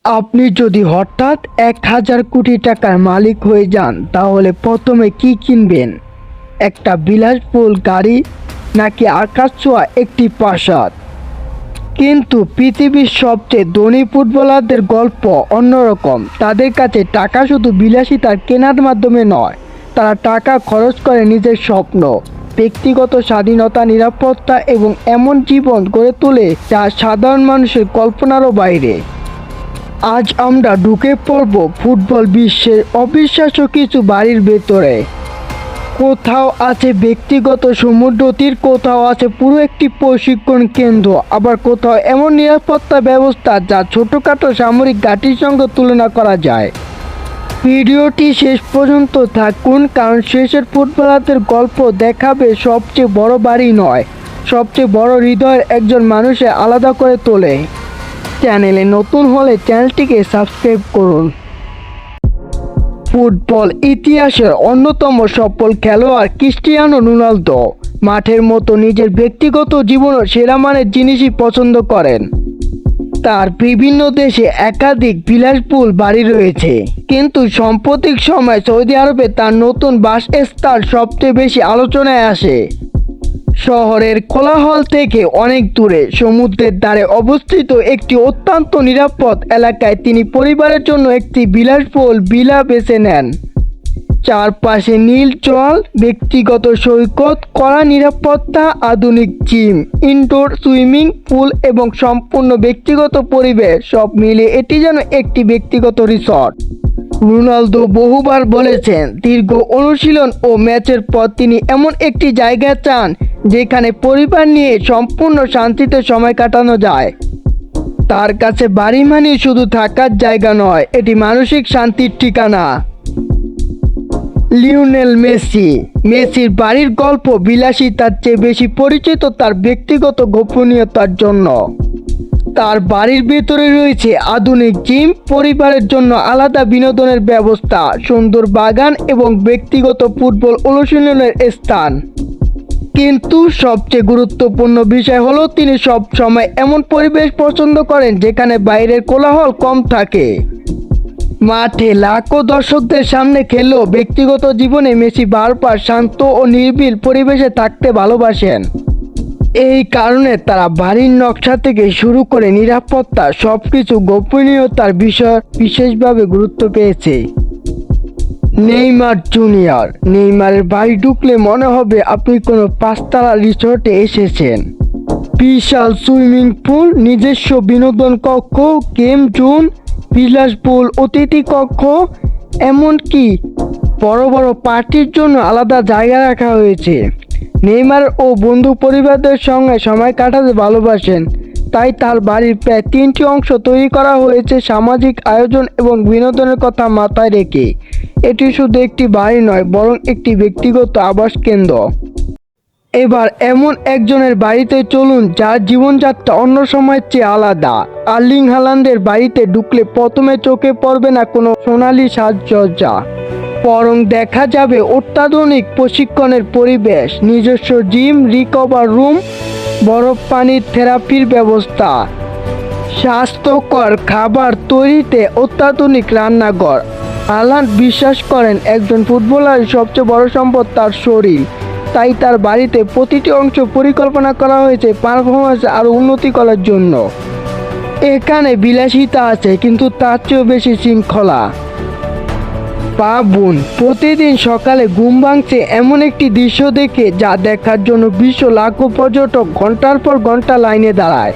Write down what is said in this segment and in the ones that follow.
আপনি যদি হঠাৎ ১,০০০ কোটি টাকার মালিক হয়ে যান তাহলে প্রথমে কি কিনবেন? একটা বিলাসবহুল গাড়ি নাকি আকাশ ছোঁয়া একটি প্রাসাদ? কিন্তু পৃথিবীর সবচেয়ে ধনী ফুটবলারদের গল্প অন্যরকম। তাদের কাছে টাকা শুধু বিলাসিতার কেনার মাধ্যমে নয়, তারা টাকা খরচ করে নিজের স্বপ্ন, ব্যক্তিগত স্বাধীনতা, নিরাপত্তা এবং এমন জীবন গড়ে তোলে যা সাধারণ মানুষের কল্পনারও বাইরে। আজ আমরা ঢুকে পড়ব ফুটবল বিশ্বের অবিশ্বাস্য কিছু বাড়ির ভেতরে। কোথাও আছে ব্যক্তিগত সমুদ্র তীর, কোথাও আছে পুরো একটি প্রশিক্ষণ কেন্দ্র, আবার কোথাও এমন নিরাপত্তা ব্যবস্থা যা ছোটোখাটো সামরিক ঘাঁটির সঙ্গে তুলনা করা যায়। ভিডিওটি শেষ পর্যন্ত থাকুন, কারণ শেষের ফুটবলারদের গল্প দেখাবে সবচেয়ে বড় বাড়ি নয়, সবচেয়ে বড় হৃদয়ের একজন মানুষে আলাদা করে তোলে। চ্যানেলে নতুন হলে চ্যানেলটিকে সাবস্ক্রাইব করুন। ফুটবল ইতিহাসের অন্যতম সফল খেলোয়াড় ক্রিস্টিয়ানো রোনালদো মাঠের মতো নিজের ব্যক্তিগত জীবনও সেরা মানের জিনিসই পছন্দ করেন। তার বিভিন্ন দেশে একাধিক বিলাসবহুল বাড়ি রয়েছে, কিন্তু সাম্প্রতিক সময়ে সৌদি আরবে তার নতুন বাসস্থান সবচেয়ে বেশি আলোচনায় আসে। শহরের কোলাহল থেকে অনেক দূরে সমুদ্রের ধারে অবস্থিত একটি অত্যন্ত নিরাপদ এলাকায় তিনি পরিবারের জন্য একটি বিলাসবহুল ভিলা বেছে নেন। চারপাশে নীল জল, ব্যক্তিগত সৈকত, কড়া নিরাপত্তা, আধুনিক জিম, ইনডোর সুইমিং পুল এবং সম্পূর্ণ ব্যক্তিগত পরিবেশ, সব মিলিয়ে এটি যেন একটি ব্যক্তিগত রিসর্ট। রোনালদো বহুবার বলেছেন, দীর্ঘ অনুশীলন ও ম্যাচের পর তিনি এমন একটি জায়গা চান যেখানে পরিবার নিয়ে সম্পূর্ণ শান্তিতে সময় কাটানো যায়। তার কাছে বাড়ি মানে শুধু থাকার জায়গা নয়, এটি মানসিক শান্তির ঠিকানা। লিওনেল মেসির বাড়ির গল্প বিলাসিতার চেয়ে বেশি পরিচিত তার ব্যক্তিগত গোপনীয়তার জন্য। তার বাড়ির ভেতরে রয়েছে আধুনিক জিম, পরিবারের জন্য আলাদা বিনোদনের ব্যবস্থা, সুন্দর বাগান এবং ব্যক্তিগত ফুটবল অনুশীলনের স্থান। কিন্তু সবচেয়ে গুরুত্বপূর্ণ বিষয় হলো তিনি সব সময় এমন পরিবেশ পছন্দ করেন যেখানে বাইরের কোলাহল কম থাকে। মাঠে লাখো দর্শকদের সামনে খেললেও ব্যক্তিগত জীবনে মেসি বারবার শান্ত ও নিরিবিলি পরিবেশে থাকতে ভালোবাসেন। এই কারণে তারা বাড়ির নকশা থেকে শুরু করে নিরাপত্তা সবকিছু গোপনীয়তার বিষয় বিশেষভাবে গুরুত্ব পেয়েছে। নেইমারের বাড়ি ঢুকলে মনে হবে আপনি কোনো পাঁচতলা রিসর্টে এসেছেন। বিশাল সুইমিং পুল, নিজস্ব বিনোদন কক্ষ, গেম জোন, বিলাসবহুল অতিথি কক্ষ, এমনকি বড় বড় পার্টির জন্য আলাদা জায়গা রাখা হয়েছে। নেইমার ও বন্ধু পরিবারদের সঙ্গে সময় কাটাতে ভালোবাসেন, তাই তার বাড়ির প্রায় 3টি অংশ তৈরি করা হয়েছে সামাজিক আয়োজন এবং বিনোদনের কথা মাথায় রেখে। এটি শুধু একটি বাড়ি নয়, বরং একটি ব্যক্তিগত আবাস কেন্দ্র। এবার এমন একজনের বাড়িতে চলুন যার জীবনযাত্রা অন্য সময়ের চেয়ে আলাদা। আর্লিং হাল্যান্ডের বাড়িতে ঢুকলে প্রথমে চোখে পড়বে না কোনো সোনালি সাজসজ্জা, বরং দেখা যাবে অত্যাধুনিক প্রশিক্ষণের পরিবেশ, নিজস্ব জিম, রিকভার রুম, বরফ পানির থেরাপির ব্যবস্থা, স্বাস্থ্যকর খাবার তৈরিতে অত্যাধুনিক রান্নাঘর। হাল্যান্ড বিশ্বাস করেন একজন ফুটবলারের সবচেয়ে বড় সম্পদ তার শরীর, তাই তার বাড়িতে প্রতিটি অংশ পরিকল্পনা করা হয়েছে পারফরম্যান্স আরও উন্নতি করার জন্য। এখানে বিলাসিতা আছে, কিন্তু তার চেয়েও বেশি শৃঙ্খলা। ভাবুন, প্রতিদিন সকালে ঘুম ভাঙছে এমন একটি দৃশ্য দেখে যা দেখার জন্য বিশ্ব লাখো পর্যটক ঘন্টার পর ঘন্টা লাইনে দাঁড়ায়।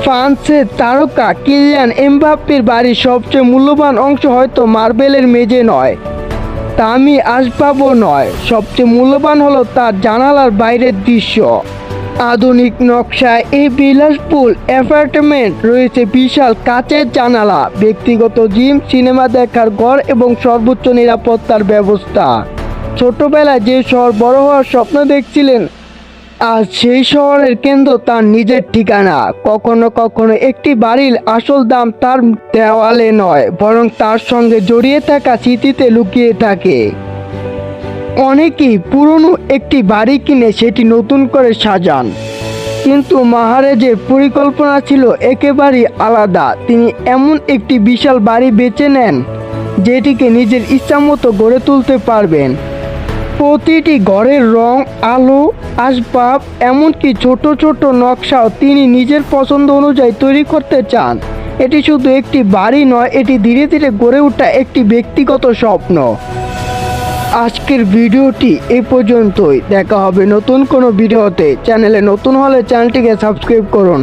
ফ্রান্সের তারকা কিলিয়ান এমবাপ্পের বাড়ির সবচেয়ে মূল্যবান অংশ হয়তো মার্বেলের মেঝে নয়, দামি আসবাবও নয়, সবচেয়ে মূল্যবান হলো তার জানালার বাইরের দৃশ্য। আধুনিক নকশায় এই বিলাসবহুল অ্যাপার্টমেন্ট রয়েছে বিশাল কাচের জানালা, ব্যক্তিগত জিম, সিনেমা দেখার ঘর এবং সর্বোচ্চ নিরাপত্তার ব্যবস্থা। ছোটবেলায় যে শহর বড় হওয়ার স্বপ্ন দেখছিলেন, আজ সেই শহরের কেন্দ্র তার নিজের ঠিকানা। কখনো কখনো একটি বাড়ির আসল দাম তার দেওয়ালে নয়, বরং তার সঙ্গে জড়িয়ে থাকা স্মৃতিতে লুকিয়ে থাকে। অনেকেই পুরনো একটি বাড়ি কিনে সেটি নতুন করে সাজান, কিন্তু মাহারাজের পরিকল্পনা ছিল একেবারেই আলাদা। তিনি এমন একটি বিশাল বাড়ি বেছে নেন যেটিকে নিজের ইচ্ছামতো গড়ে তুলতে পারবেন। প্রতিটি ঘরের রং, আলো, আসবাব, এমনকি ছোট ছোট নকশাও তিনি নিজের পছন্দ অনুযায়ী তৈরি করতে চান। এটি শুধু একটি বাড়ি নয়, এটি ধীরে ধীরে গড়ে ওঠা একটি ব্যক্তিগত স্বপ্ন। আজকের ভিডিওটি এই পর্যন্তই। দেখা হবে নতুন কোনো ভিডিওতে। চ্যানেলে নতুন হলে চ্যানেলটিকে সাবস্ক্রাইব করুন।